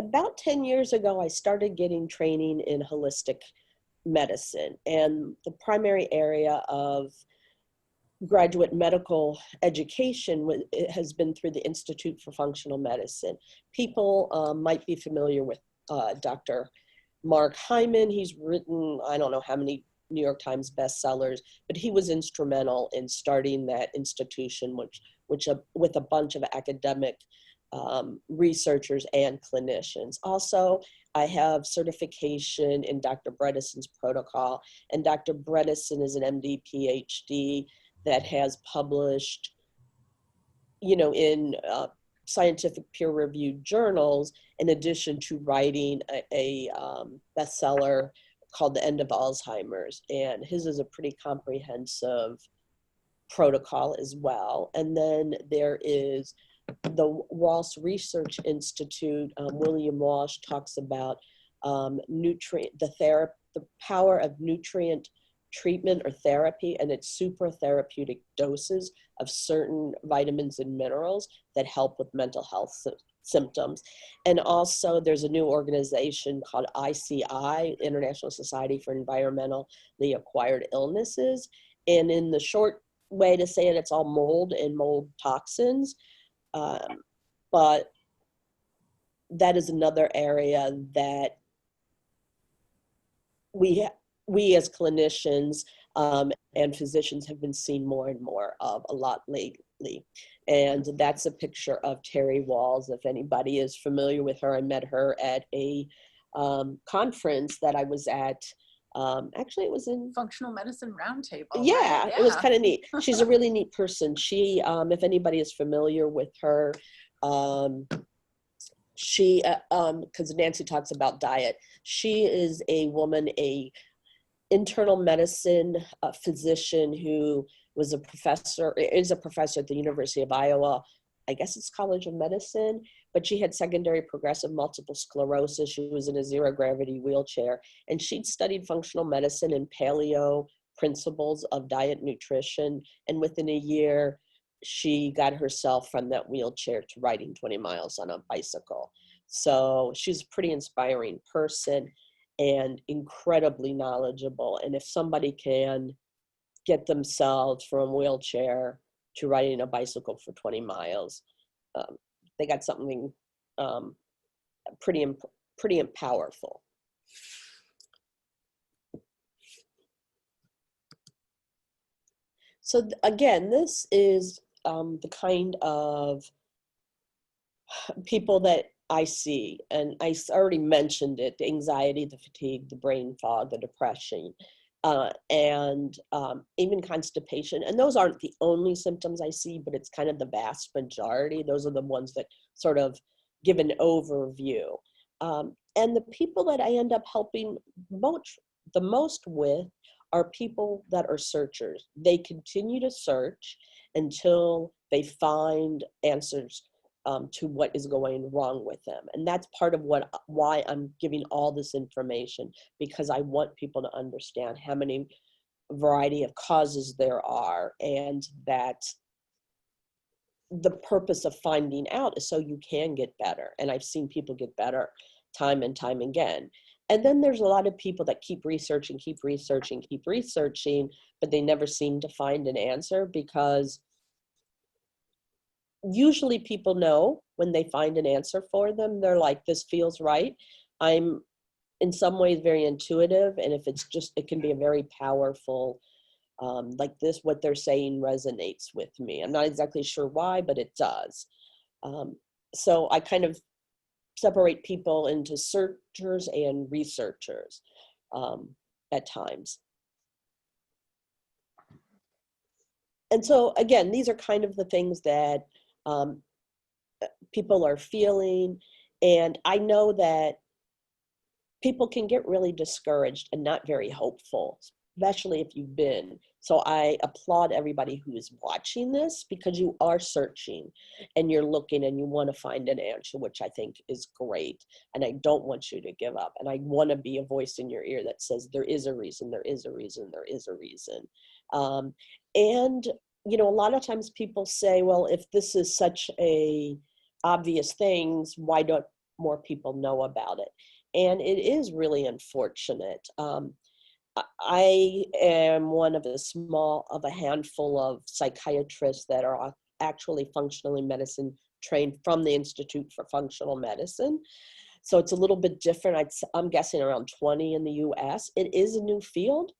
about 10 years ago, I started getting training in holistic medicine, and the primary area of graduate medical education it has been through the Institute for Functional Medicine. People might be familiar with Dr. Mark Hyman. He's written, I don't know how many New York Times bestsellers, but he was instrumental in starting that institution, which with a bunch of academic researchers and clinicians. Also, I have certification in Dr. Bredesen's protocol, and Dr. Bredesen is an MD, PhD that has published, in scientific peer-reviewed journals, in addition to writing a bestseller called The End of Alzheimer's. And his is a pretty comprehensive protocol as well. And then there is the Walsh Research Institute. William Walsh talks about the power of nutrient treatment or therapy, and its super therapeutic doses of certain vitamins and minerals that help with mental health symptoms. And also there's a new organization called ICI, International Society for Environmentally Acquired Illnesses. And in the short way to say it, it's all mold and mold toxins. But that is another area that we as clinicians and physicians have been seeing more and more of a lot lately. And that's a picture of Terry Walls. If anybody is familiar with her, I met her at a conference that I was at. Actually, it was in Functional Medicine Roundtable. Yeah, right? It was kind of neat. She's a really neat person. She, if anybody is familiar with her, she, because Nancy talks about diet, she is a woman, internal medicine physician who is a professor at the University of Iowa. I guess it's College of Medicine, but she had secondary progressive multiple sclerosis. She was in a zero gravity wheelchair, and she'd studied functional medicine and paleo principles of diet nutrition. And within a year, she got herself from that wheelchair to riding 20 miles on a bicycle. So she's a pretty inspiring person and incredibly knowledgeable. And if somebody can get themselves from a wheelchair to riding a bicycle for 20 miles, they got something pretty powerful. So again, this is the kind of people that I see, and I already mentioned it: the anxiety, the fatigue, the brain fog, the depression, and even constipation. And those aren't the only symptoms I see, but it's kind of the vast majority. Those are the ones that sort of give an overview. And the people that I end up helping the most with are people that are searchers. They continue to search until they find answers to what is going wrong with them. And that's part of why I'm giving all this information, because I want people to understand how many variety of causes there are, and that the purpose of finding out is so you can get better. And I've seen people get better time and time again. And then there's a lot of people that keep researching, but they never seem to find an answer, because usually people know when they find an answer for them. They're like, this feels right. I'm in some ways very intuitive, and if it's just, it can be a very powerful, like this, what they're saying resonates with me. I'm not exactly sure why, but it does. So I kind of separate people into searchers and researchers at times. And so again, these are kind of the things that people are feeling. And I know that people can get really discouraged and not very hopeful, especially if you've been. So I applaud everybody who is watching this, because you are searching and you're looking and you want to find an answer, which I think is great. And I don't want you to give up. And I want to be a voice in your ear that says, there is a reason, there is a reason, there is a reason. And you know, a lot of times people say, well, if this is such a obvious thing, why more people know about it. And it is really unfortunate. I am one of a handful of psychiatrists that are actually functionally medicine trained from the Institute for Functional Medicine. So it's a little bit different. I'm guessing around 20 in the US. It is a new field,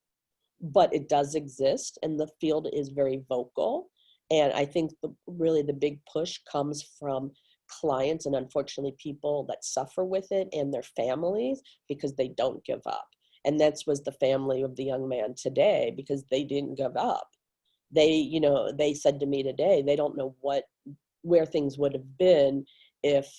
but it does exist, and the field is very vocal. And I think really the big push comes from clients and unfortunately people that suffer with it and their families, because they don't give up. And that was the family of the young man today, because they didn't give up. They said to me today, they don't know where things would have been if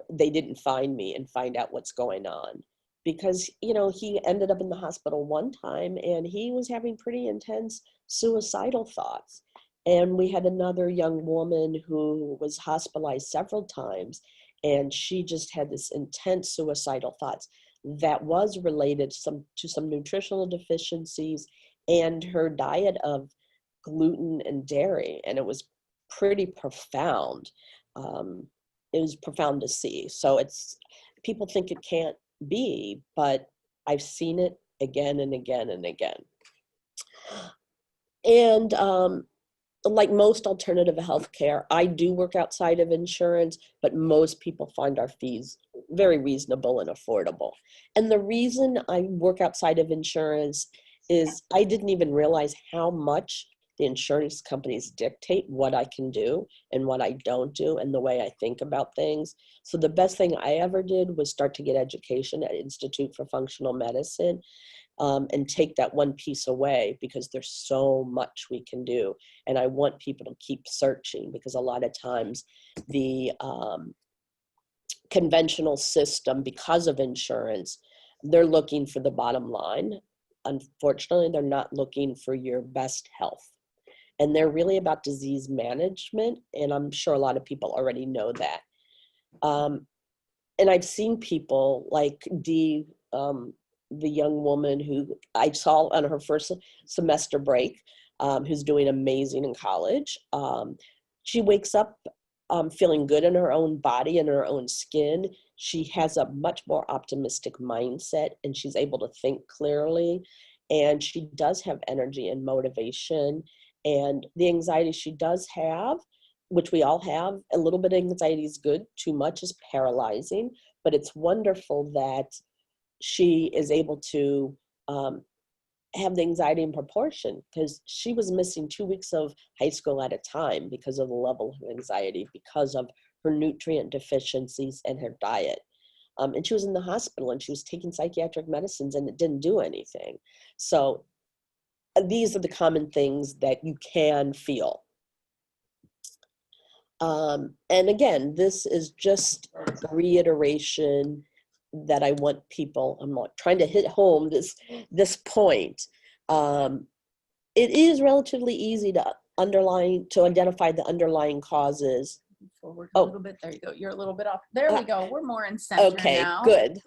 they didn't find me and find out what's going on. Because, he ended up in the hospital one time and he was having pretty intense suicidal thoughts. And we had another young woman who was hospitalized several times, and she just had this intense suicidal thoughts that was related to some nutritional deficiencies and her diet of gluten and dairy. And it was pretty profound. It was profound to see. So people think it can't be, but I've seen it again and again and again. And like most alternative healthcare, I do work outside of insurance, but most people find our fees very reasonable and affordable. And the reason I work outside of insurance is I didn't even realize how much the insurance companies dictate what I can do and what I don't do and the way I think about things. So the best thing I ever did was start to get education at Institute for Functional Medicine. And take that one piece away, because there's so much we can do. And I want people to keep searching, because a lot of times the conventional system, because of insurance, they're looking for the bottom line. Unfortunately, they're not looking for your best health. And they're really about disease management. And I'm sure a lot of people already know that. And I've seen people like the young woman who I saw on her first semester break, who's doing amazing in college. She wakes up feeling good in her own body and her own skin. She has a much more optimistic mindset, and she's able to think clearly. And she does have energy and motivation. And the anxiety she does have, which we all have, a little bit of anxiety is good. Too much is paralyzing. But it's wonderful that she is able to have the anxiety in proportion, because she was missing 2 weeks of high school at a time because of the level of anxiety, because of her nutrient deficiencies and her diet. And she was in the hospital and she was taking psychiatric medicines and it didn't do anything. So these are the common things that you can feel. And again, this is just a reiteration that I want people, I'm not trying to hit home this point. It is relatively easy to identify the underlying causes. Forward a little bit. There you go. You're a little bit off. There we go. We're more in center now. Okay, good.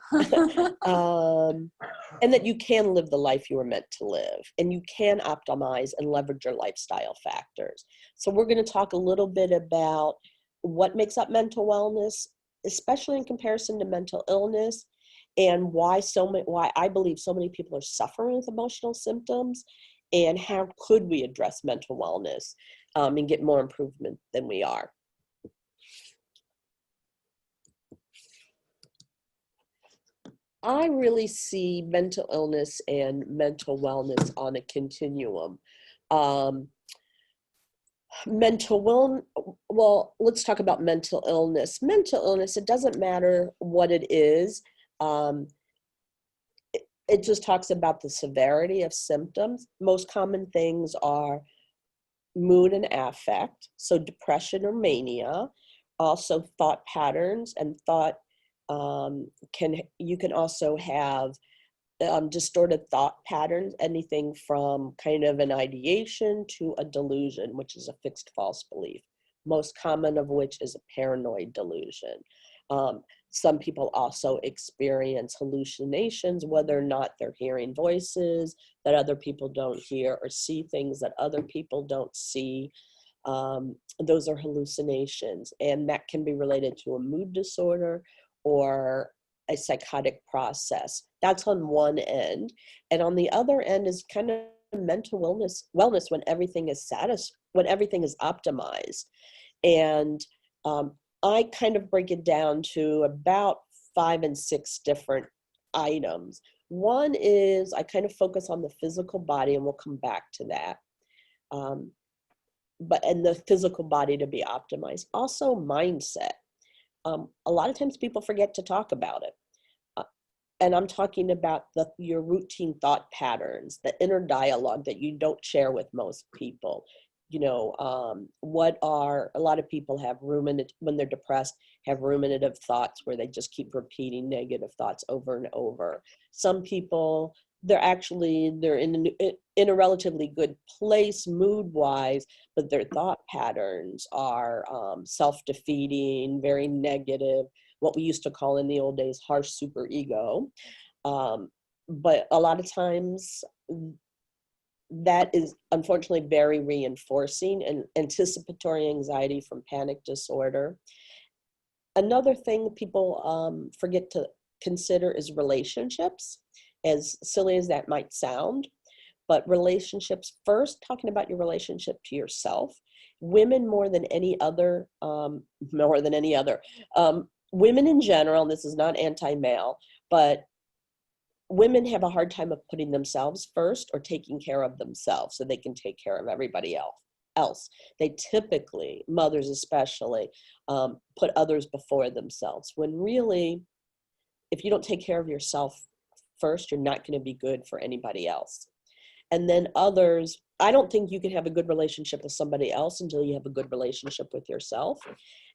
And that you can live the life you were meant to live, and you can optimize and leverage your lifestyle factors. So we're going to talk a little bit about what makes up mental wellness, especially in comparison to mental illness, and why I believe so many people are suffering with emotional symptoms, and how could we address mental wellness and get more improvement than we are. I really see mental illness and mental wellness on a continuum. Well, let's talk about mental illness. Mental illness, it doesn't matter what it is. It just talks about the severity of symptoms. Most common things are mood and affect, so depression or mania, also thought patterns and thought. You can also have distorted thought patterns, anything from kind of an ideation to a delusion, which is a fixed false belief, most common of which is a paranoid delusion. Some people also experience hallucinations, whether or not they're hearing voices that other people don't hear, or see things that other people don't see. Those are hallucinations, and that can be related to a mood disorder or a psychotic process. That's on one end. And on the other end is kind of mental wellness when everything is when everything is optimized. And I kind of break it down to about 5 and 6 different items. One is I kind of focus on the physical body, and we'll come back to that. And the physical body to be optimized. Also mindset. A lot of times people forget to talk about it. And I'm talking about your routine thought patterns, the inner dialogue that you don't share with most people. A lot of people have when they're depressed, have ruminative thoughts where they just keep repeating negative thoughts over and over. Some people, they're in a relatively good place mood-wise, but their thought patterns are self-defeating, very negative, what we used to call in the old days harsh superego. But a lot of times that is unfortunately very reinforcing, and anticipatory anxiety from panic disorder. Another thing people forget to consider is relationships, as silly as that might sound. But relationships, first, talking about your relationship to yourself. Women more than any other, women in general, and this is not anti-male, but women have a hard time of putting themselves first or taking care of themselves so they can take care of everybody else. They typically, mothers especially, put others before themselves, when really, if you don't take care of yourself first, you're not going to be good for anybody else. And then others, I don't think you can have a good relationship with somebody else until you have a good relationship with yourself.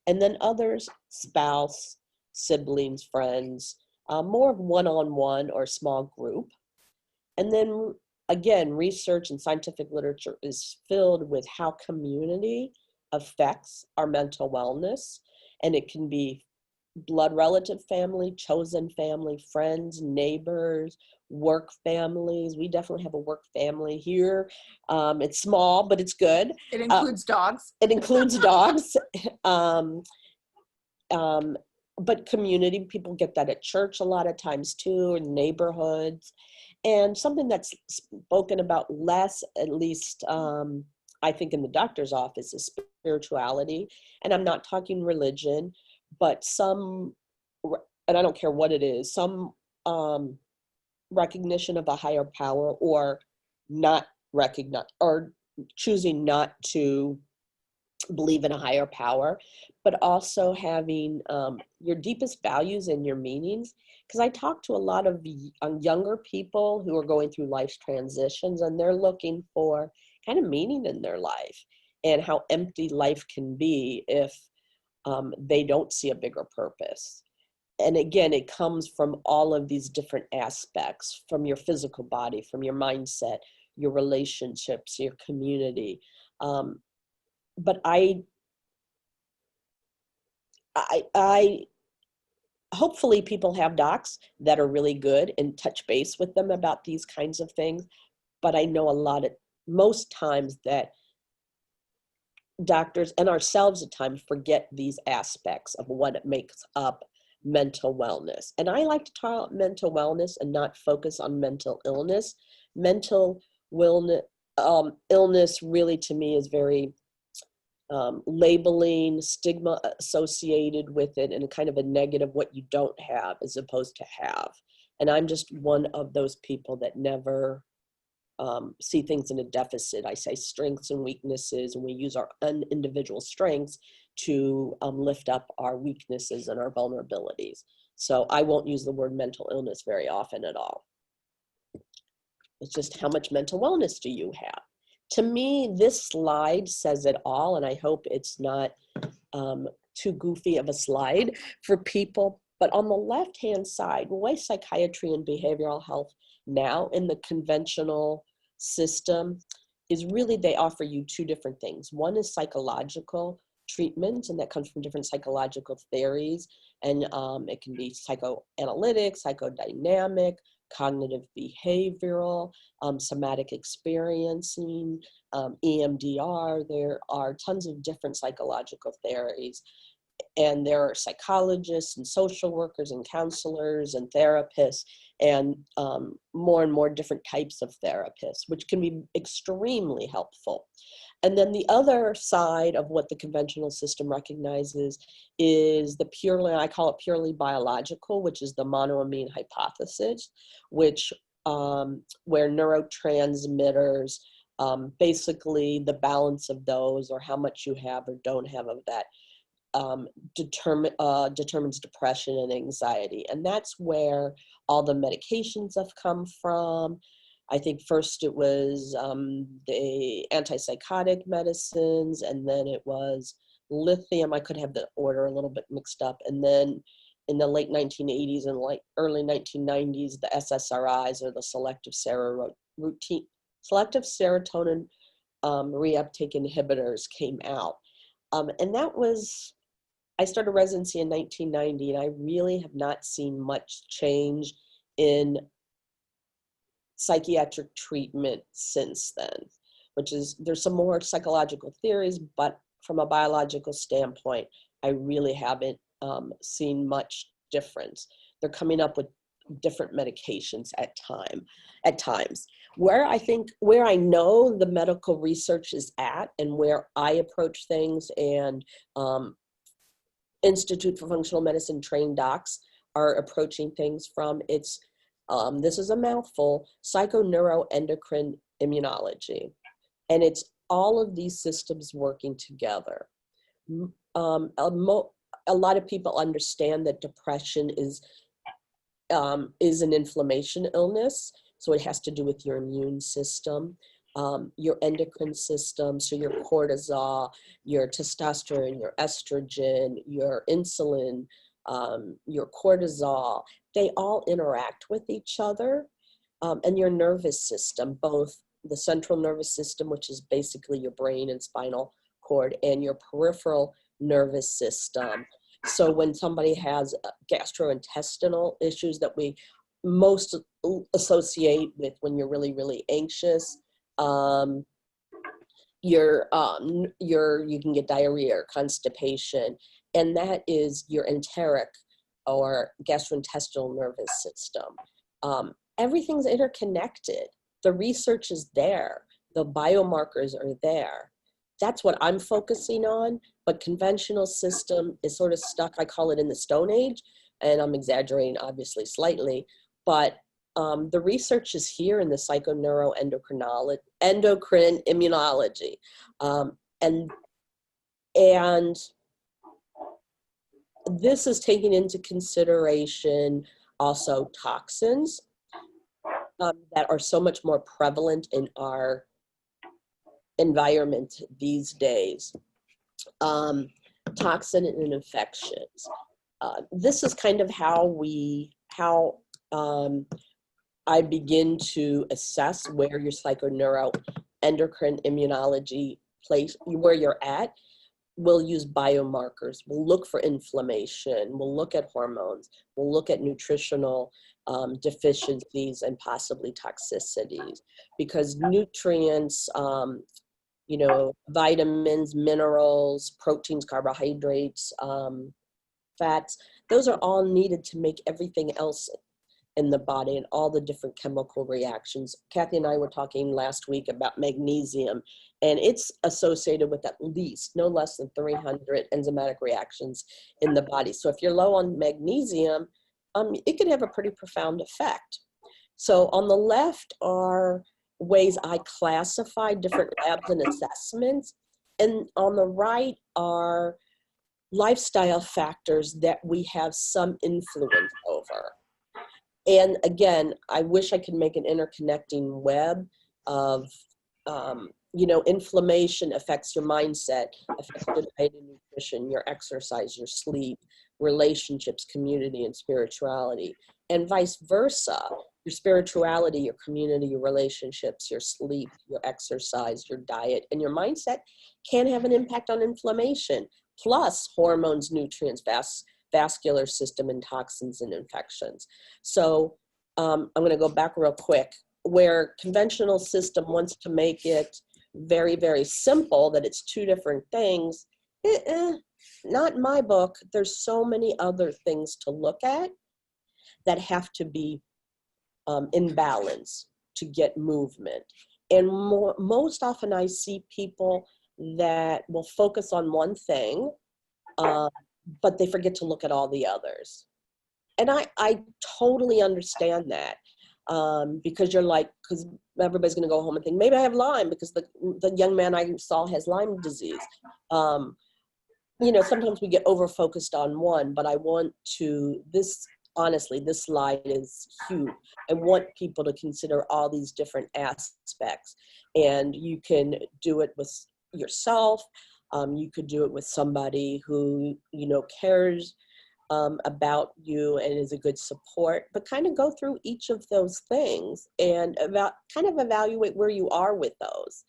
And then others, spouse, siblings, friends, more of one-on-one or small group. And then again, research and scientific literature is filled with how community affects our mental wellness. And it can be blood relative family, chosen family, friends, neighbors, work families. We definitely have a work family here. It's small, but it's good. It includes dogs. It includes dogs. But community, people get that at church a lot of times too, in neighborhoods. And something that's spoken about less, at least I think in the doctor's office, is spirituality. And I'm not talking religion, but some, and I don't care what it is, some recognition of a higher power, or not recognize, or choosing not to believe in a higher power, but also having your deepest values and your meanings. Because I talk to a lot of younger people who are going through life's transitions, and they're looking for kind of meaning in their life, and how empty life can be if they don't see a bigger purpose. And again, it comes from all of these different aspects, from your physical body, from your mindset, your relationships, your community. But I hopefully people have docs that are really good and touch base with them about these kinds of things. But I know most times that doctors and ourselves at times forget these aspects of what makes up mental wellness. And I like to talk about mental wellness and not focus on mental illness. Mental illness really, to me, is very labeling, stigma associated with it, and kind of a negative, what you don't have as opposed to have. And I'm just one of those people that never see things in a deficit. I say strengths and weaknesses, and we use our individual strengths to lift up our weaknesses and our vulnerabilities. So I won't use the word mental illness very often at all. It's just, how much mental wellness do you have? To me, this slide says it all, and I hope it's not too goofy of a slide for people. But on the left-hand side, the way psychiatry and behavioral health now in the conventional system is really, they offer you two different things. One is psychological treatment, and that comes from different psychological theories. And it can be psychoanalytic, psychodynamic, cognitive behavioral, somatic experiencing, EMDR. There are tons of different psychological theories. And there are psychologists and social workers and counselors and therapists and more different types of therapists, which can be extremely helpful. And then the other side of what the conventional system recognizes is the purely, I call it purely biological, which is the monoamine hypothesis, which where neurotransmitters, basically the balance of those or how much you have or don't have of that determines depression and anxiety. And that's where all the medications have come from. I think first it was the antipsychotic medicines, and then it was lithium. I could have the order a little bit mixed up. And then in the late 1980s and early 1990s, the SSRIs, or the selective serotonin reuptake inhibitors, came out. And that was, I started residency in 1990, and I really have not seen much change in psychiatric treatment since then, which is, there's some more psychological theories, but from a biological standpoint, I really haven't seen much difference. They're coming up with different medications at times. Where I know the medical research is at, and where I approach things, and Institute for Functional Medicine trained docs are approaching things from, it's this is a mouthful, psychoneuroendocrine immunology. And it's all of these systems working together. A lot of people understand that depression is an inflammation illness. So it has to do with your immune system, your endocrine system, so your cortisol, your testosterone, your estrogen, your insulin, your cortisol, they all interact with each other. And your nervous system, both the central nervous system, which is basically your brain and spinal cord, and your peripheral nervous system. So when somebody has gastrointestinal issues that we most associate with when you're really, really anxious, you can get diarrhea or constipation, and that is your enteric or gastrointestinal nervous system. Everything's interconnected. The research is there. The biomarkers are there. That's what I'm focusing on, but conventional system is sort of stuck, I call it, in the Stone Age, and I'm exaggerating obviously slightly, but the research is here in the endocrine immunology. And this is taking into consideration also toxins that are so much more prevalent in our environment these days. Toxin and infections. This is kind of how I begin to assess where your psychoneuroendocrine immunology place, where you're at. We'll use biomarkers. We'll look for inflammation. We'll look at hormones. We'll look at nutritional deficiencies and possibly toxicities, because nutrients, vitamins, minerals, proteins, carbohydrates, fats, those are all needed to make everything else in the body and all the different chemical reactions. Kathy and I were talking last week about magnesium, and it's associated with at least no less than 300 enzymatic reactions in the body. So if you're low on magnesium, it can have a pretty profound effect. So on the left are ways I classify different labs and assessments, and on the right are lifestyle factors that we have some influence over. And again, I wish I could make an interconnecting web of, inflammation affects your mindset, affects your diet and nutrition, your exercise, your sleep, relationships, community, and spirituality, and vice versa. Your spirituality, your community, your relationships, your sleep, your exercise, your diet, and your mindset can have an impact on inflammation, plus hormones, nutrients, vascular system, and toxins and infections. So I'm going to go back real quick, where conventional system wants to make it very, very simple, that it's two different things. Not in my book. There's so many other things to look at that have to be in balance to get movement. And most often I see people that will focus on one thing, but they forget to look at all the others. And I totally understand that, because you're like, because everybody's going to go home and think, maybe I have Lyme, because the young man I saw has Lyme disease. You know, sometimes we get over-focused on one, but I want to, honestly, this slide is huge. I want people to consider all these different aspects. And you can do it with yourself. You could do it with somebody who, you know, cares about you and is a good support, but kind of go through each of those things and kind of evaluate where you are with those.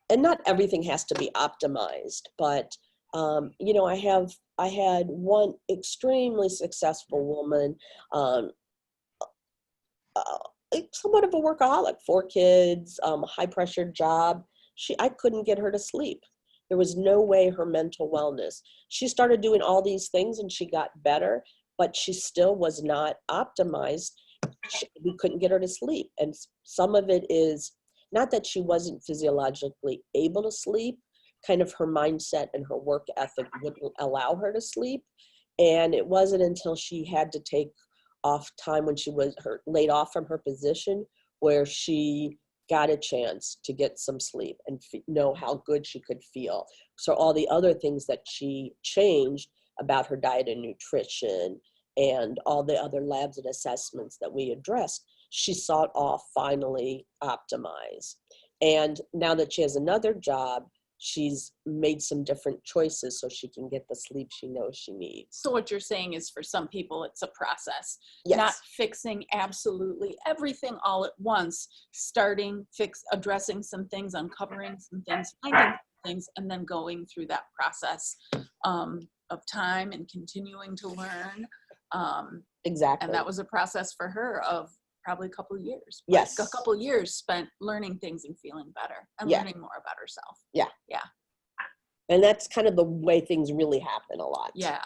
And not everything has to be optimized, but you know, I had one extremely successful woman, somewhat of a workaholic, 4 kids, high pressure job. I couldn't get her to sleep. There was no way her mental wellness. She started doing all these things and she got better, but she still was not optimized. We couldn't get her to sleep. And some of it is not that she wasn't physiologically able to sleep, kind of her mindset and her work ethic wouldn't allow her to sleep. And it wasn't until she had to take off time when she was laid off from her position where she got a chance to get some sleep and know how good she could feel. So all the other things that she changed about her diet and nutrition and all the other labs and assessments that we addressed, she saw it all finally optimized. And now that she has another job, she's made some different choices so she can get the sleep she knows she needs. So what you're saying is, for some people, it's a process. Yes. Not fixing absolutely everything all at once, addressing some things, uncovering some things, finding things, and then going through that process of time and continuing to learn. Exactly. And that was a process for her of probably a couple of years. Yes. A couple of years spent learning things and feeling better and learning more about herself. Yeah. Yeah. And that's kind of the way things really happen a lot. Yeah.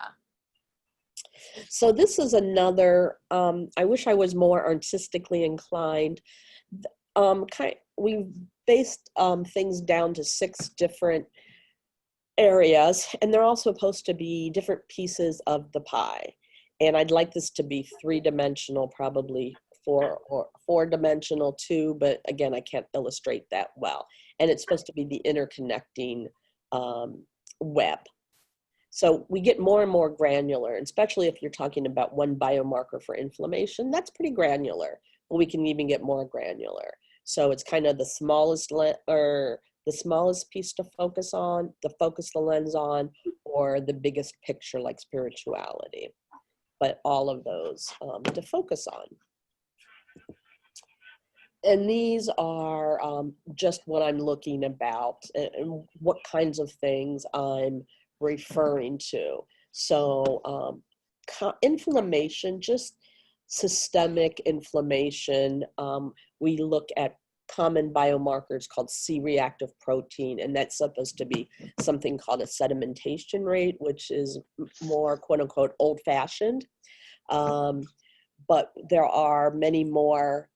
So this is another, I wish I was more artistically inclined. We've based things down to 6 different areas, and they're all supposed to be different pieces of the pie. And I'd like this to be 3-dimensional, probably 4-dimensional too, but again, I can't illustrate that well. And it's supposed to be the interconnecting web. So we get more and more granular, and especially if you're talking about one biomarker for inflammation, that's pretty granular, but we can even get more granular. So it's kind of the smallest piece to focus on, focus the lens on, or the biggest picture like spirituality. But all of those to focus on. And these are just what I'm looking about and what kinds of things I'm referring to. So inflammation, just systemic inflammation. We look at common biomarkers called C-reactive protein, and that's supposed to be something called a sedimentation rate, which is more quote unquote old-fashioned. But there are many more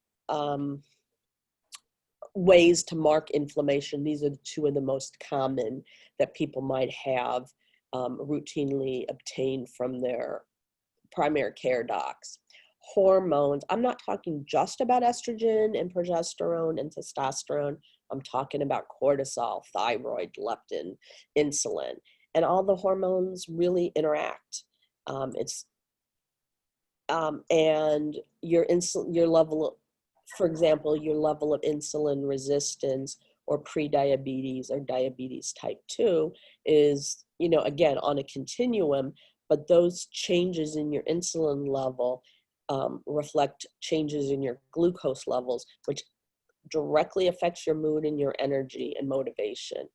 ways to mark inflammation. These are 2 of the most common that people might have routinely obtained from their primary care docs. Hormones, I'm not talking just about estrogen and progesterone and testosterone. I'm talking about cortisol, thyroid, leptin, insulin, and all the hormones really interact. And your level, for example, your level of insulin resistance or prediabetes or diabetes type 2 is, you know, again, on a continuum, but those changes in your insulin level reflect changes in your glucose levels, which directly affects your mood and your energy and motivation.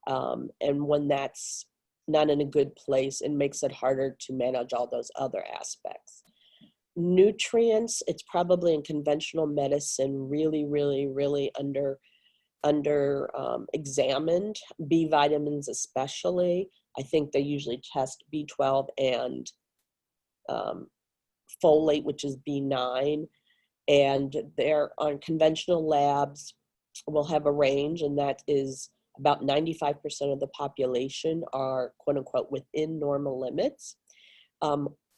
And when that's not in a good place, it makes it harder to manage all those other aspects. Nutrients, it's probably in conventional medicine really under examined. B vitamins especially. I think they usually test B12 and folate, which is B9, and they're on conventional labs will have a range, and that is about 95% of the population are quote unquote within normal limits.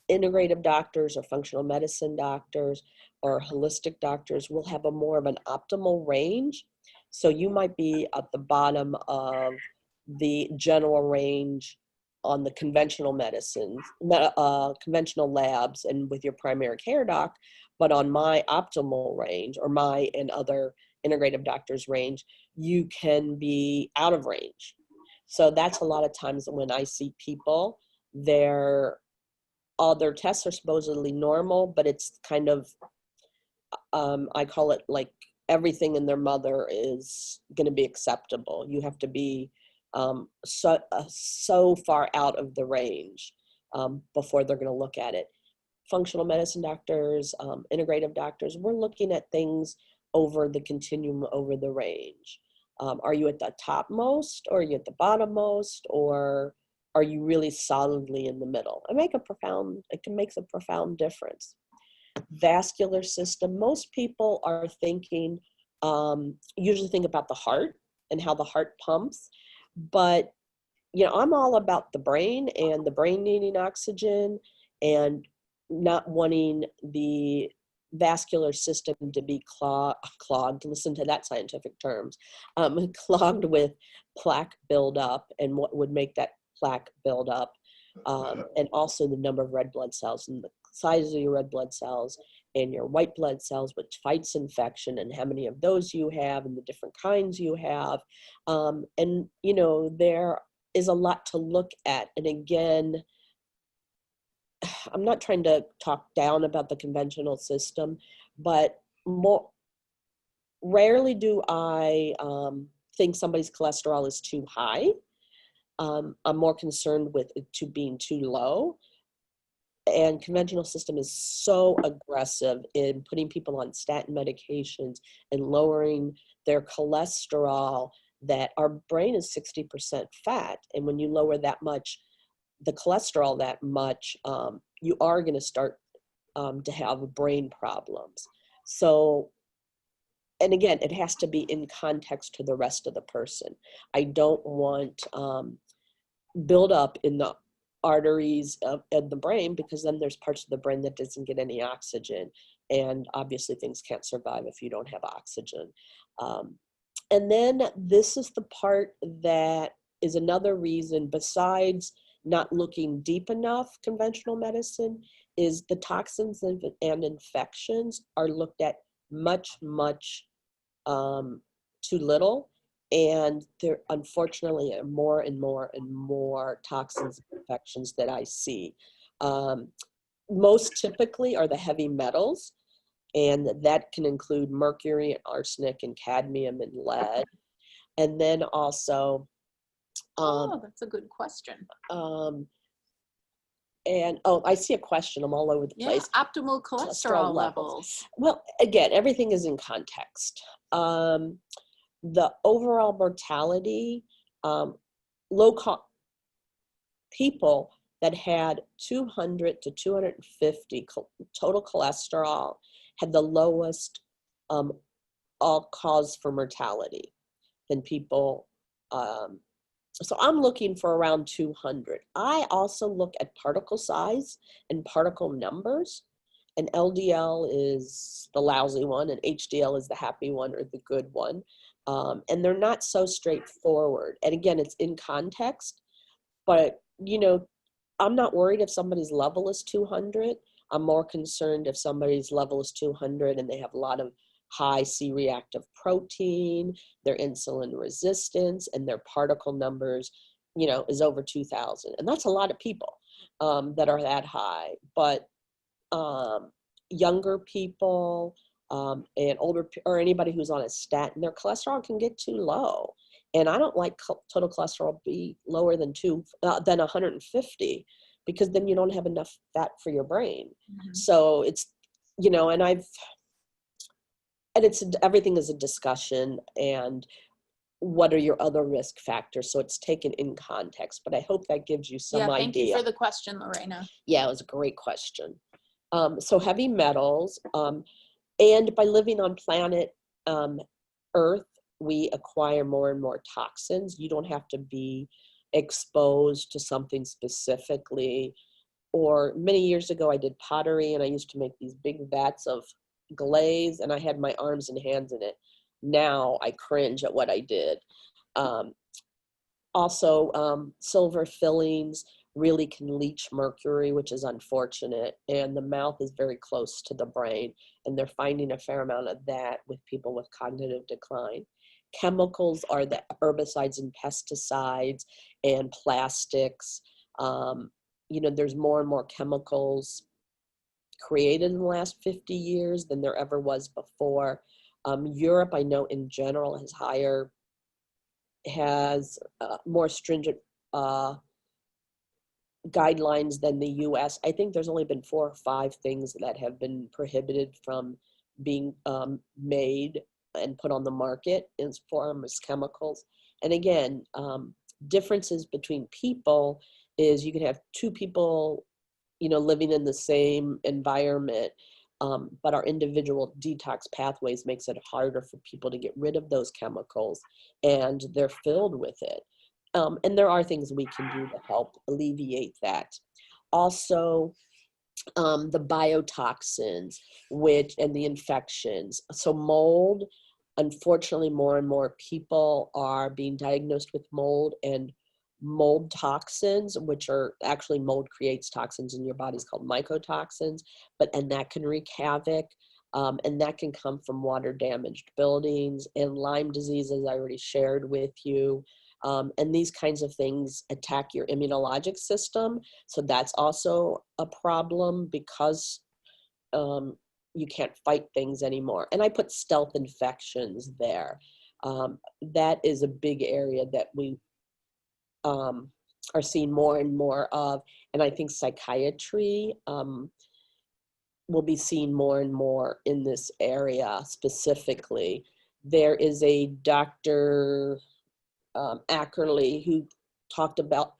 Integrative doctors or functional medicine doctors or holistic doctors will have a more of an optimal range. So you might be at the bottom of the general range on the conventional medicines, conventional labs and with your primary care doc, but on my optimal range or my and other integrative doctors range, you can be out of range. So that's a lot of times when I see people, all their tests are supposedly normal, but it's kind of, I call it like everything in their mother is going to be acceptable. You have to be so far out of the range before they're going to look at it. Functional medicine doctors, integrative doctors, we're looking at things over the continuum, over the range. Are you at the topmost, or are you at the bottommost, or are you really solidly in the middle? It can make a profound difference. Vascular system, most people are thinking, usually think about the heart and how the heart pumps, but I'm all about the brain and the brain needing oxygen and not wanting the vascular system to be clogged, listen to that scientific terms, clogged with plaque buildup, and what would make that plaque build up, and also the number of red blood cells and the size of your red blood cells and your white blood cells, which fights infection, and how many of those you have and the different kinds you have. And there is a lot to look at. And again, I'm not trying to talk down about the conventional system, but rarely do I think somebody's cholesterol is too high. I'm more concerned with it being too low. And conventional system is so aggressive in putting people on statin medications and lowering their cholesterol that our brain is 60% fat. And when you lower that much, the cholesterol that much, you are going to start to have brain problems. So, and again, it has to be in context to the rest of the person. I don't want buildup in the arteries of the brain, because then there's parts of the brain that doesn't get any oxygen, and obviously things can't survive if you don't have oxygen. And then this is the part that is another reason, besides not looking deep enough, conventional medicine, is the toxins and infections are looked at much too little. And there, unfortunately, are more and more toxins and infections that I see. Most typically are the heavy metals, and that can include mercury and arsenic and cadmium and lead. And then also, that's a good question. And I see a question. I'm all over the place. Optimal cholesterol levels. Well, again, everything is in context. The overall mortality, people that had 200 to 250 total cholesterol had the lowest all cause for mortality than people. So I'm looking for around 200. I also look at particle size and particle numbers, and LDL is the lousy one and HDL is the happy one or the good one. And they're not so straightforward. And again, it's in context, but I'm not worried if somebody's level is 200. I'm more concerned if somebody's level is 200 and they have a lot of high C-reactive protein, their insulin resistance, and their particle numbers, is over 2,000. And that's a lot of people that are that high. But younger people and older, or anybody who's on a statin, their cholesterol can get too low. And I don't like total cholesterol be lower than 150, because then you don't have enough fat for your brain. Mhm. So it's, you know, and everything is a discussion, and what are your other risk factors? So it's taken in context, but I hope that gives you some Yeah, thank you idea. for the question, Lorena. Yeah, it was a great question. So heavy metals, and by living on planet Earth, we acquire more and more toxins. You don't have to be exposed to something specifically. Or many years ago, I did pottery, and I used to make these big vats of glaze, and I had my arms and hands in it. Now I cringe at what I did. Um, Silver fillings really can leach mercury, which is unfortunate, and the mouth is very close to the brain, and they're finding a fair amount of that with people with cognitive decline. Chemicals are the herbicides and pesticides and plastics. You know, there's more and more chemicals created in the last 50 years than there ever was before. Europe, I know in general, has more stringent guidelines than the US. I think there's only been 4 or 5 things that have been prohibited from being made and put on the market in form as chemicals. And again, differences between people is you can have 2 people, you know, living in the same environment, but our individual detox pathways makes it harder for people to get rid of those chemicals, and they're filled with it. And there are things we can do to help alleviate that. Also, the biotoxins, and the infections. So mold, unfortunately, more and more people are being diagnosed with mold, and mold toxins, which are actually mold creates toxins in your body, is called mycotoxins, and that can wreak havoc. And that can come from water damaged buildings and Lyme disease, as I already shared with you. And these kinds of things attack your immunologic system. So that's also a problem because you can't fight things anymore. And I put stealth infections there. That is a big area that we are seeing more and more of. And I think psychiatry will be seen more and more in this area specifically. There is a Dr. Ackerley who talked about,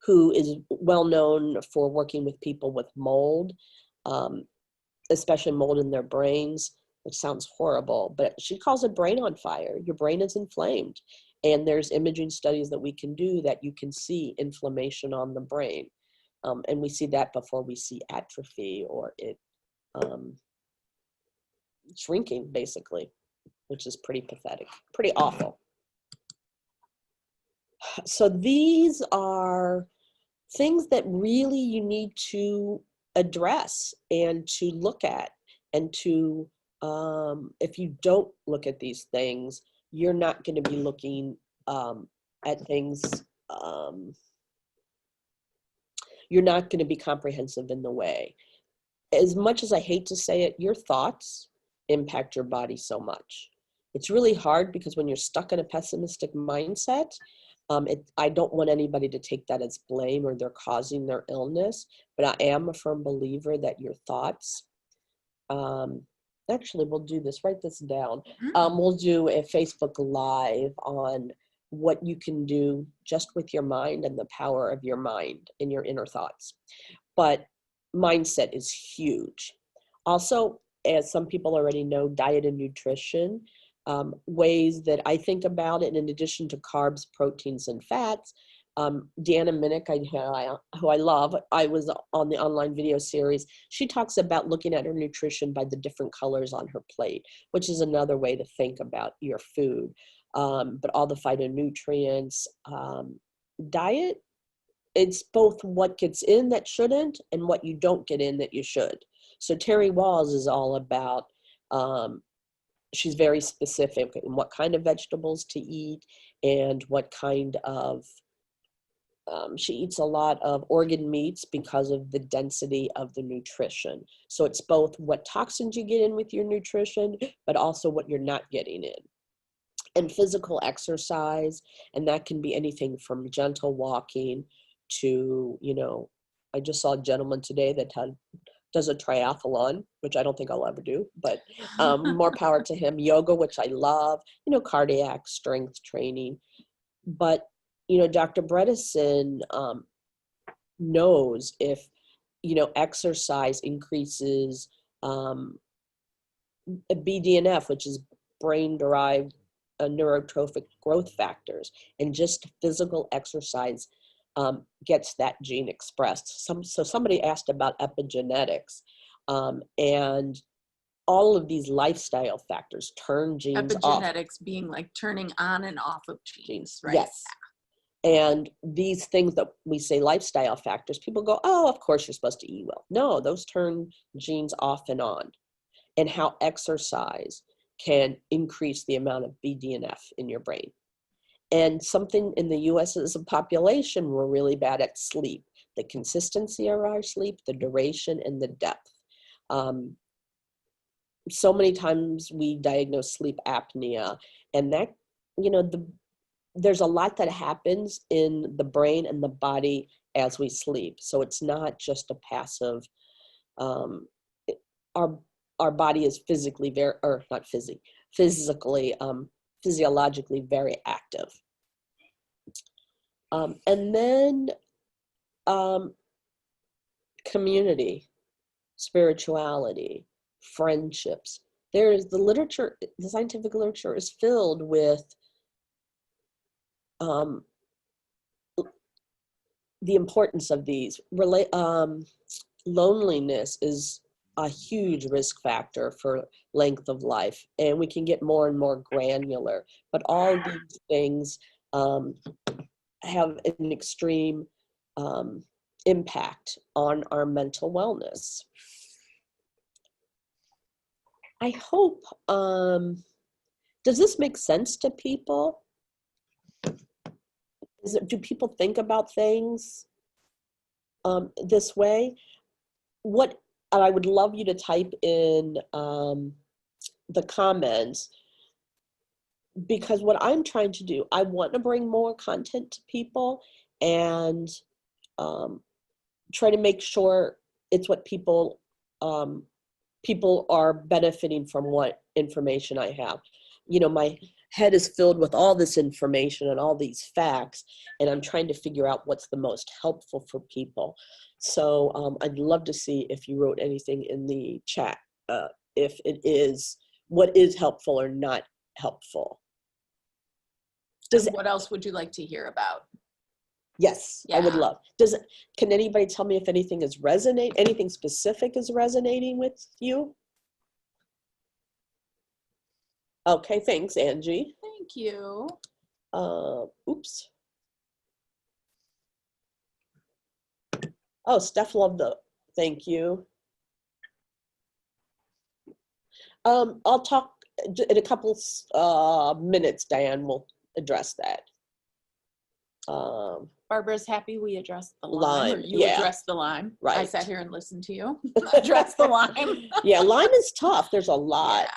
who is well known for working with people with mold, especially mold in their brains, which sounds horrible, but she calls it brain on fire. Your brain is inflamed. And there's imaging studies that we can do that you can see inflammation on the brain. And we see that before we see atrophy or it shrinking, basically, which is pretty pathetic, pretty awful. So these are things that really you need to address and to look at, and to, if you don't look at these things, you're not going to be looking at things, you're not going to be comprehensive in the way. As much as I hate to say it, your thoughts impact your body so much. It's really hard because when you're stuck in a pessimistic mindset, I don't want anybody to take that as blame or they're causing their illness, but I am a firm believer that your thoughts, actually we'll do this, write this down. We'll do a Facebook Live on what you can do just with your mind and the power of your mind and your inner thoughts. But mindset is huge. Also, as some people already know, diet and nutrition, ways that I think about it, in addition to carbs, proteins, and fats. Deanna Minnick, who I love, I was on the online video series. She talks about looking at her nutrition by the different colors on her plate, which is another way to think about your food. But all the phytonutrients, diet, it's both what gets in that shouldn't and what you don't get in that you should. So Terry Walls is all about, she's very specific in what kind of vegetables to eat and what kind of, she eats a lot of organ meats because of the density of the nutrition. So it's both what toxins you get in with your nutrition, but also what you're not getting in. And physical exercise, and that can be anything from gentle walking to, you know, I just saw a gentleman today that does a triathlon, which I don't think I'll ever do, but more power to him. Yoga, which I love, cardiac strength training. But, Dr. Bredesen knows if, exercise increases BDNF, which is brain-derived neurotrophic growth factors, and just physical exercise gets that gene expressed. So somebody asked about epigenetics, and all of these lifestyle factors turn genes off. Epigenetics being like turning on and off of genes, right? Yes. And these things that we say lifestyle factors, people go, oh, of course you're supposed to eat well. No, those turn genes off and on. And how exercise can increase the amount of BDNF in your brain. And something in the US as a population, we're really bad at sleep. The consistency of our sleep, the duration, and the depth. So many times we diagnose sleep apnea, and that, there's a lot that happens in the brain and the body as we sleep. So it's not just a passive, our body is physically physiologically very active. And then community, spirituality, friendships. The scientific literature is filled with the importance of these. Loneliness is a huge risk factor for length of life, and we can get more and more granular. But all these things have an extreme impact on our mental wellness. I hope, does this make sense to people? Do people think about things this way? I would love you to type in the comments, because what I'm trying to do, I want to bring more content to people and try to make sure it's what people are benefiting from what information I have. My head is filled with all this information and all these facts, and I'm trying to figure out what's the most helpful for people. So I'd love to see if you wrote anything in the chat, if it is, what is helpful or not helpful. What else would you like to hear about? Yes, Yeah. I would love. Can anybody tell me if anything anything specific is resonating with you? Okay, thanks, Angie. Thank you. Oops. Oh, Steph loved thank you. I'll talk in a couple minutes, Diane will address that. Barbara's happy we addressed the Lyme, or you addressed the Lyme. Right. I sat here and listened to you address the Lyme. Yeah, Lyme is tough. There's a lot.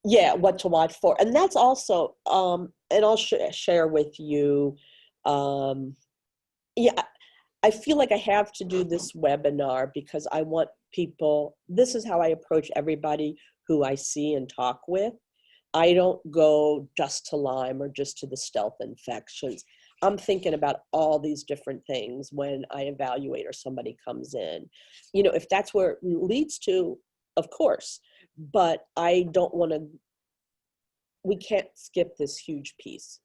Yeah, what to watch for. And that's also, and I'll share with you, yeah, I feel like I have to do this webinar because I want people, this is how I approach everybody who I see and talk with. I don't go just to Lyme or just to the stealth infections. I'm thinking about all these different things when I evaluate or somebody comes in. If that's where it leads to, of course, but I don't want to, we can't skip this huge piece.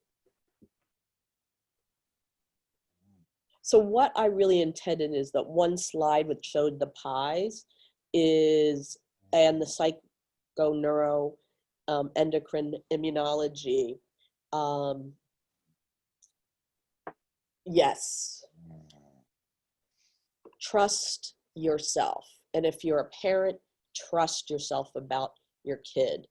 So what I really intended is that one slide which showed the pies is, and the psychoneuro, endocrine immunology. Yes. Trust yourself. And if you're a parent, trust yourself about your kid.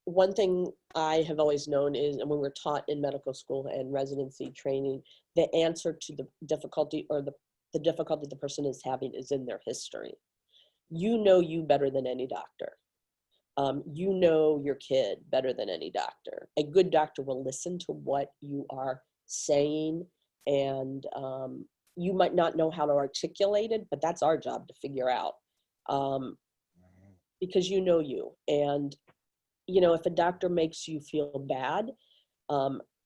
One thing I have always known is, and when we're taught in medical school and residency training, the answer to the difficulty or the difficulty the person is having is in their history. You know you better than any doctor. You know your kid better than any doctor. A good doctor will listen to what you are saying And you might not know how to articulate it, but that's our job to figure out, because you know you. And, you know, if a doctor makes you feel bad,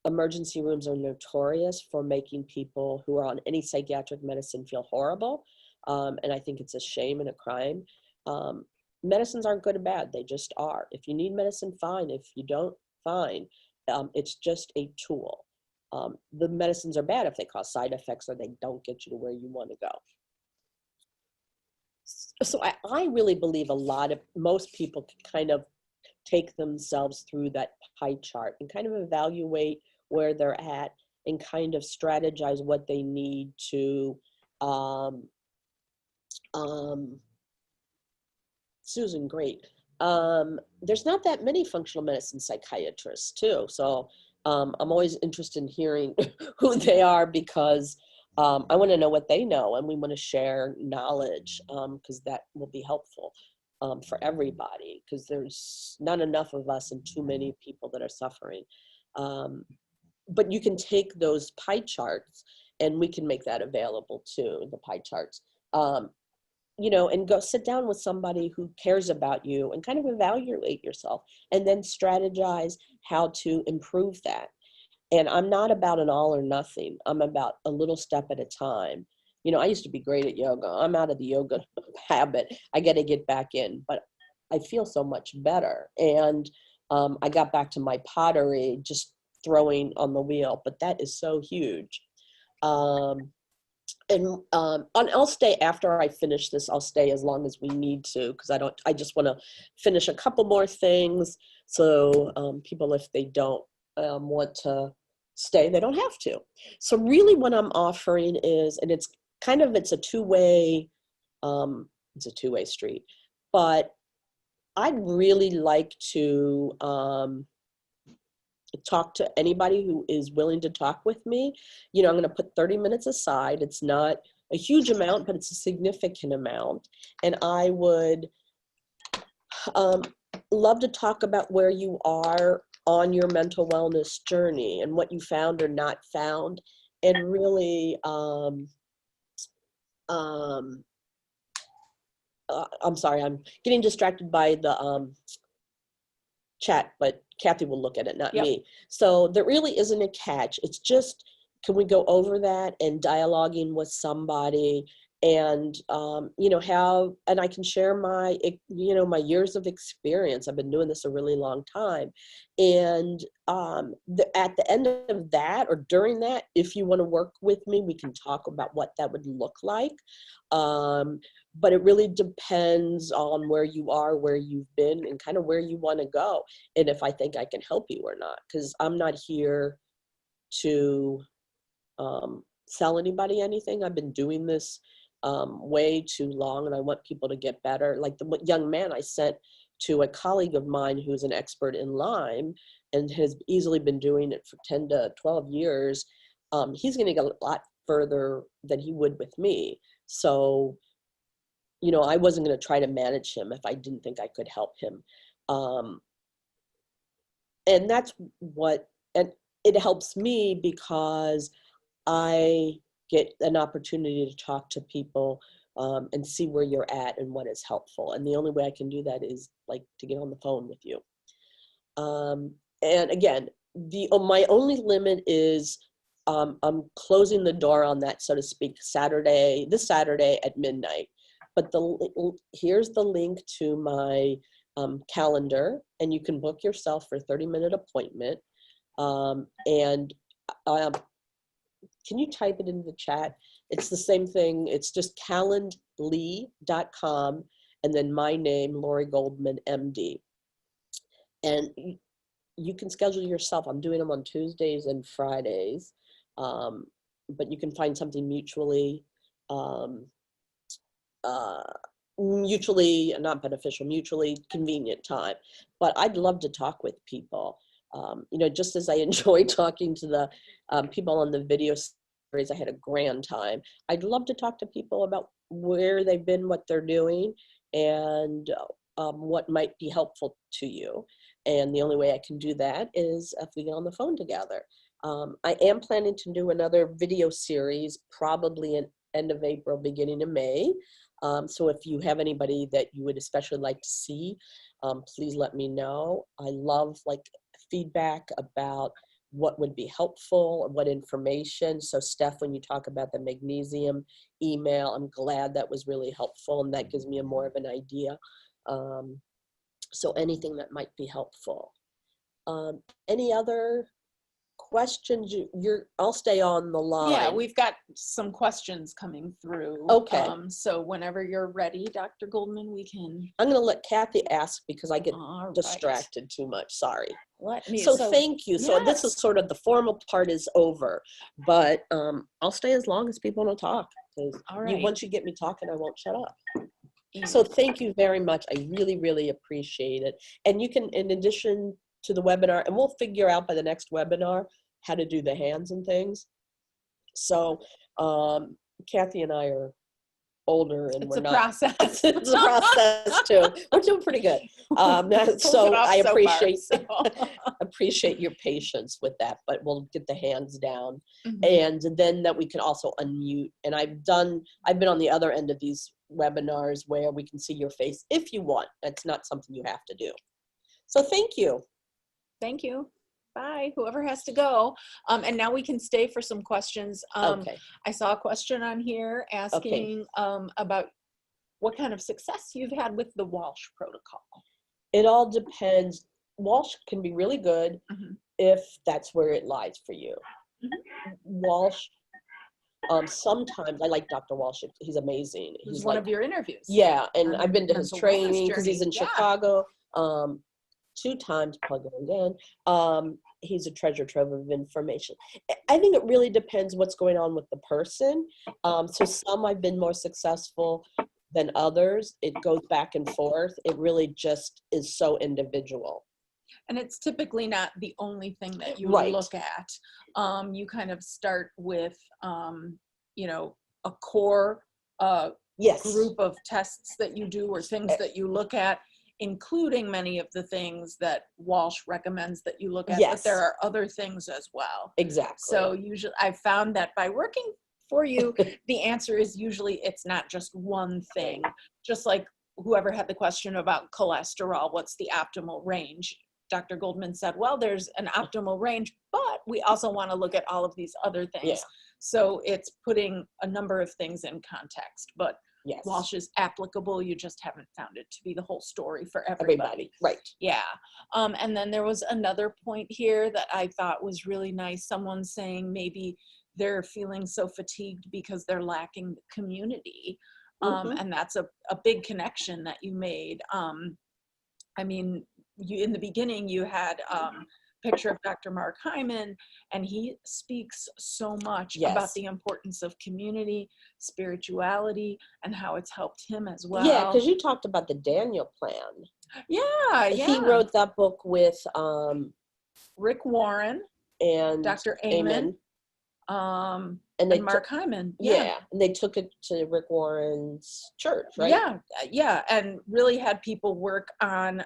emergency rooms are notorious for making people who are on any psychiatric medicine feel horrible. And I think it's a shame and a crime. Medicines aren't good or bad. They just are. If you need medicine, fine. If you don't, fine. It's just a tool. The medicines are bad if they cause side effects or they don't get you to where you want to go. So I really believe most people can kind of take themselves through that pie chart and kind of evaluate where they're at and kind of strategize what they need to, Susan, great. There's not that many functional medicine psychiatrists too. So I'm always interested in hearing who they are, because I want to know what they know, and we want to share knowledge, because that will be helpful for everybody, because there's not enough of us and too many people that are suffering. But you can take those pie charts and we can make that available too, the pie charts. You know, and go sit down with somebody who cares about you and kind of evaluate yourself and then strategize how to improve that. And I'm not about an all or nothing. I'm about a little step at a time. You know, I used to be great at yoga. I'm out of the yoga habit. I got to get back in, but I feel so much better. And I got back to my pottery, just throwing on the wheel, but that is so huge. And I'll stay after I finish this. I'll stay as long as we need to, because I just want to finish a couple more things. So people, if they don't want to stay, they don't have to. So really what I'm offering is, and it's a two-way street, but I'd really like to talk to anybody who is willing to talk with me. You know, I'm going to put 30 minutes aside. It's not a huge amount, but it's a significant amount. And I would love to talk about where you are on your mental wellness journey and what you found or not found. And really, I'm sorry, I'm getting distracted by the chat, but Kathy will look at it, not me. So there really isn't a catch. It's just, can we go over that and dialoguing with somebody, and you know, and I can share my, you know, my years of experience. I've been doing this a really long time. And at the end of that, or during that, if you want to work with me, we can talk about what that would look like. But it really depends on where you are, where you've been, and kind of where you want to go, and if I think I can help you or not. Because I'm not here to sell anybody anything. I've been doing this way too long, and I want people to get better. Like the young man I sent to a colleague of mine who's an expert in Lyme and has easily been doing it for 10 to 12 years, he's going to get a lot further than he would with me. So, you know, I wasn't going to try to manage him if I didn't think I could help him. And that's what, and it helps me because I get an opportunity to talk to people and see where you're at and what is helpful. And the only way I can do that is like to get on the phone with you. And again, my only limit is I'm closing the door on that, so to speak, this Saturday at midnight. But here's the link to my calendar, and you can book yourself for a 30-minute appointment. And can you type it into the chat? It's the same thing. It's just calendly.com and then my name, Lori Goldman, MD. And you can schedule yourself. I'm doing them on Tuesdays and Fridays, but you can find something mutually not beneficial, mutually convenient time. But I'd love to talk with people. You know, just as I enjoy talking to the people on the video series, I had a grand time. I'd love to talk to people about where they've been, what they're doing, and what might be helpful to you. And the only way I can do that is if we get on the phone together. I am planning to do another video series, probably in end of April, beginning of May. So if you have anybody that you would especially like to see, please let me know. I love like feedback about what would be helpful, what information. So Steph, when you talk about the magnesium email, I'm glad that was really helpful, and that gives me a more of an idea. So anything that might be helpful. Any other questions? I'll stay on the line. Yeah, we've got some questions coming through. Okay. So whenever you're ready, Dr. Goldman, we can. I'm going to let Kathy ask because I get All distracted too much. Sorry. Right. So thank you. So this yes. is sort of the formal part is over, but I'll stay as long as people want to talk. All right. Once you get me talking, I won't shut up. So thank you very much. I really, really appreciate it. And you can, in addition to the webinar, and we'll figure out by the next webinar how to do the hands and things. So Kathy and I are older, and it's a process. It's a process too. We're doing pretty good. So I appreciate appreciate your patience with that, but we'll get the hands down. And then that we can also unmute. And I've been on the other end of these webinars where we can see your face if you want. That's not something you have to do. So thank you. Thank you. Bye, whoever has to go. And now we can stay for some questions. Okay. I saw a question on here asking about what kind of success you've had with the Walsh protocol. It all depends. Walsh can be really good if that's where it lies for you. Walsh, sometimes I like Dr. Walsh. He's amazing. He's one of your interviews. Yeah, and I've been to his training because he's in Chicago 2 times, plug it again. He's a treasure trove of information. I think it really depends what's going on with the person. So some I've been more successful than others. It goes back and forth. It really just is so individual. And it's typically not the only thing that you look at. You kind of start with, you know, a core group of tests that you do or things that you look at, including many of the things that Walsh recommends that you look at, but there are other things as well. Exactly. So usually I've found that by working for you, the answer is usually it's not just one thing. Just like whoever had the question about cholesterol, what's the optimal range? Dr. Goldman said, well, there's an optimal range, but we also want to look at all of these other things. So it's putting a number of things in context, but Walsh is applicable. You just haven't found it to be the whole story for everybody. Right. Yeah. And then there was another point here that I thought was really nice. Someone saying maybe they're feeling so fatigued because they're lacking the community. And that's a big connection that you made. I mean, in the beginning, you had picture of Dr. Mark Hyman, and he speaks so much about the importance of community, spirituality, and how it's helped him as well. Yeah, because you talked about the Daniel plan. Yeah. He wrote that book with Rick Warren and Dr. Amen. And Mark Hyman. Yeah, and they took it to Rick Warren's church, right? Yeah, and really had people work on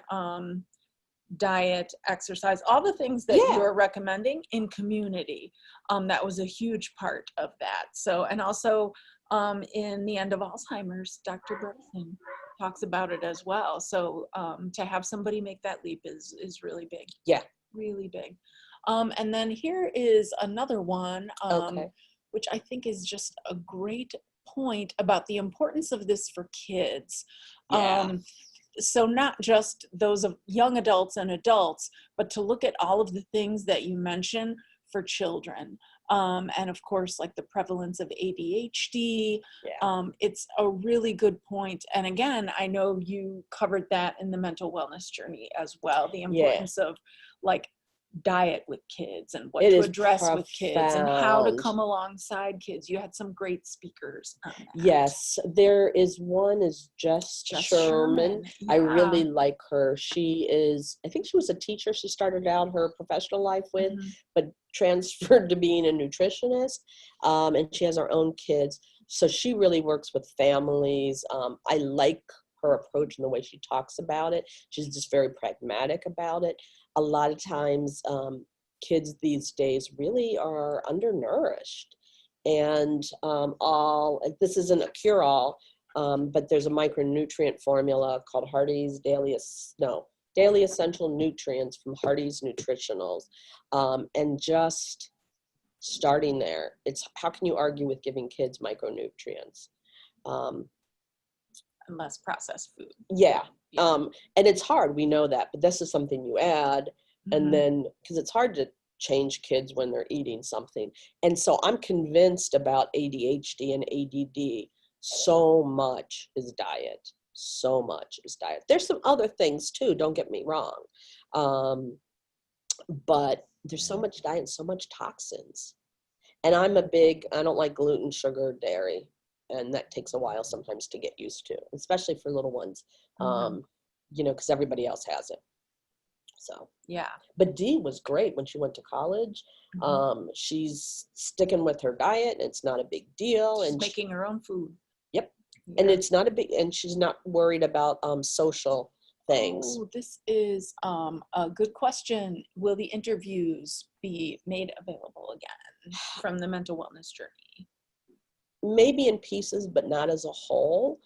diet, exercise, all the things that you're recommending in community. That was a huge part of that. So, and also in The End of Alzheimer's, Dr. Bryson talks about it as well. So to have somebody make that leap is really big. Yeah. Really big. And then here is another one, which I think is just a great point about the importance of this for kids. So not just those of young adults and adults, but to look at all of the things that you mention for children. And of course, like the prevalence of ADHD, it's a really good point. And again, I know you covered that in the mental wellness journey as well, the importance of like diet with kids and what to address with kids and how to come alongside kids. You had some great speakers on that. Yes, there is one is Jess Sherman. I really like her. She is, I think she was a teacher. She started out her professional life with, but transferred to being a nutritionist. And she has her own kids. So she really works with families. I like her approach and the way she talks about it. She's just very pragmatic about it. A lot of times kids these days really are undernourished. And this isn't a cure-all, but there's a micronutrient formula called Hardy's Daily Essential Nutrients from Hardy's Nutritionals. And just starting there, it's how can you argue with giving kids micronutrients? And less processed food. Yeah. Yeah. And it's hard, we know that, but this is something you add, and Mhm. then, because it's hard to change kids when they're eating something. And so I'm convinced about ADHD and ADD. So much is diet. So much is diet. There's some other things too, don't get me wrong. But there's so much diet and so much toxins. And I don't like gluten, sugar, dairy. And that takes a while sometimes to get used to, especially for little ones, because everybody else has it. So, Yeah. but Dee was great when she went to college. She's sticking with her diet, and it's not a big deal. She's And making her own food. Yep. Yeah. And it's not and she's not worried about social things. Oh, this is a good question. Will the interviews be made available again from the mental wellness journey? Maybe in pieces, but not as a whole.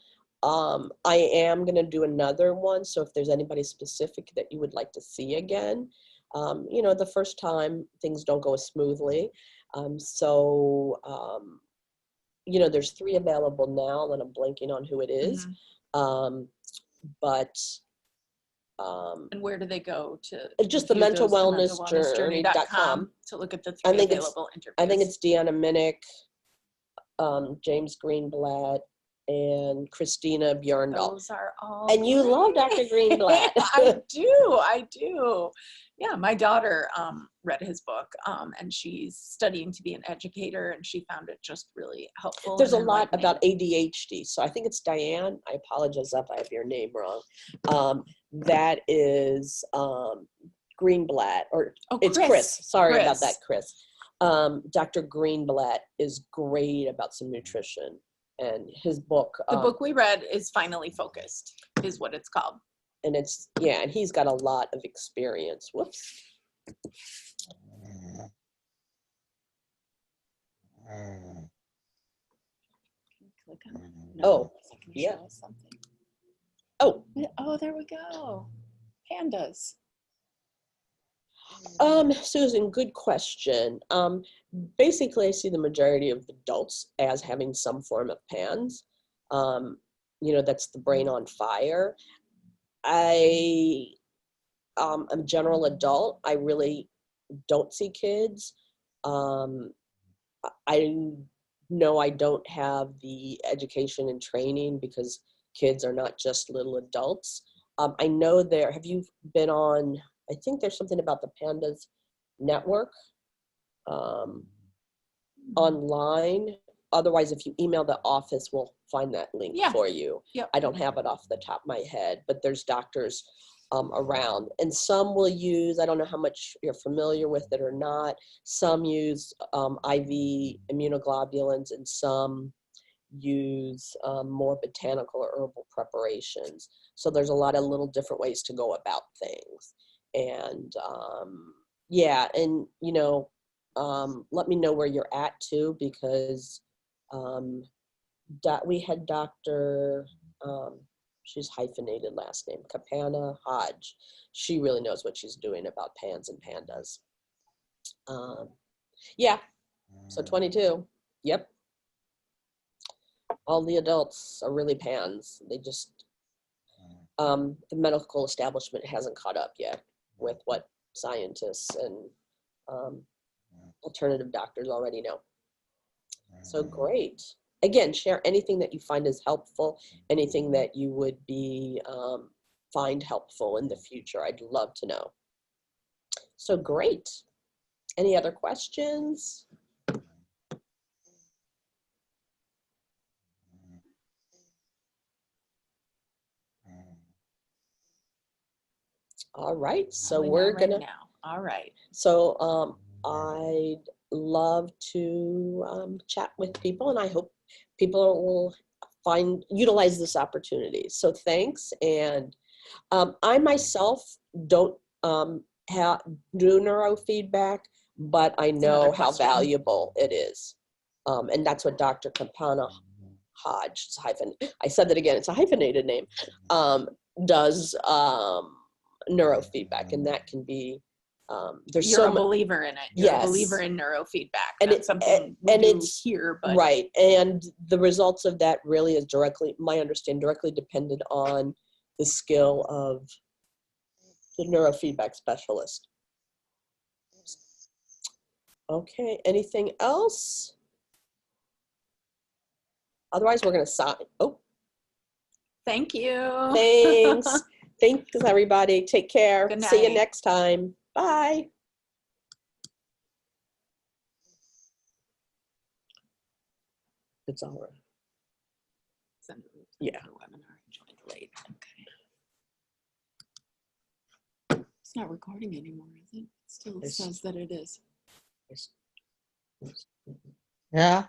I am going to do another one. So if there's anybody specific that you would like to see again, the first time things don't go as smoothly. There's 3 available now, and I'm blanking on who it is. And where do they go to? Just the mentalwellnessjourney.com to look at the 3 I think available interviews. I think it's Deanna Minnick, James Greenblatt, and Christina Bjorndal. Those are all And you love Dr. Greenblatt. I do. Yeah, my daughter read his book, and she's studying to be an educator, and she found it just really helpful. There's a lot about ADHD. So I think it's Diane. I apologize if I have your name wrong. That is Greenblatt, or it's Chris. Sorry about that, Chris. Dr. Greenblatt is great about some nutrition, and his book. The book we read is Finally Focused, is what it's called. And and he's got a lot of experience. Whoops. Click on it. No, yeah. Something. Oh, there we go. Pandas. Susan, good question. Basically, I see the majority of adults as having some form of PANS. That's the brain on fire. I'm a general adult. I really don't see kids. I know I don't have the education and training because kids are not just little adults. I know have you been on, I think there's something about the Pandas Network online. Otherwise, if you email the office, we'll find that link for you. Yep. I don't have it off the top of my head, but there's doctors around. And some will use, I don't know how much you're familiar with it or not, some use IV immunoglobulins, and some use more botanical or herbal preparations. So there's a lot of little different ways to go about things. And let me know where you're at too, because we had Dr. She's hyphenated last name, Kapana Hodge. She really knows what she's doing about PANS and PANDAS. So 22, yep. All the adults are really PANS. They just, the medical establishment hasn't caught up yet with what scientists and alternative doctors already know. So great. Again, share anything that you find is helpful, anything that you would find helpful in the future. I'd love to know. So great. Any other questions? All right, so we're gonna. All right. So I'd love to chat with people, and I hope people will utilize this opportunity. So thanks. And I myself don't do neurofeedback, but I know another how question. valuable it is. And that's what Dr. Campana Hodge, I said that again, it's a hyphenated name, does neurofeedback, and that can be, there's You're so a much. believer in it. You're a Yes. believer in neurofeedback. And That's something we do here, but right. And the results of that really is my understanding, directly dependent on the skill of the neurofeedback specialist. Okay, anything else? Otherwise, we're going to sign. Oh, thank you. thanks. Thanks, everybody. Take care. Good See you night. next time. Bye. It's all right. Send it to Yeah. the webinar. Joined late. Okay. It's not recording anymore, is it? It still says that it is. Yeah.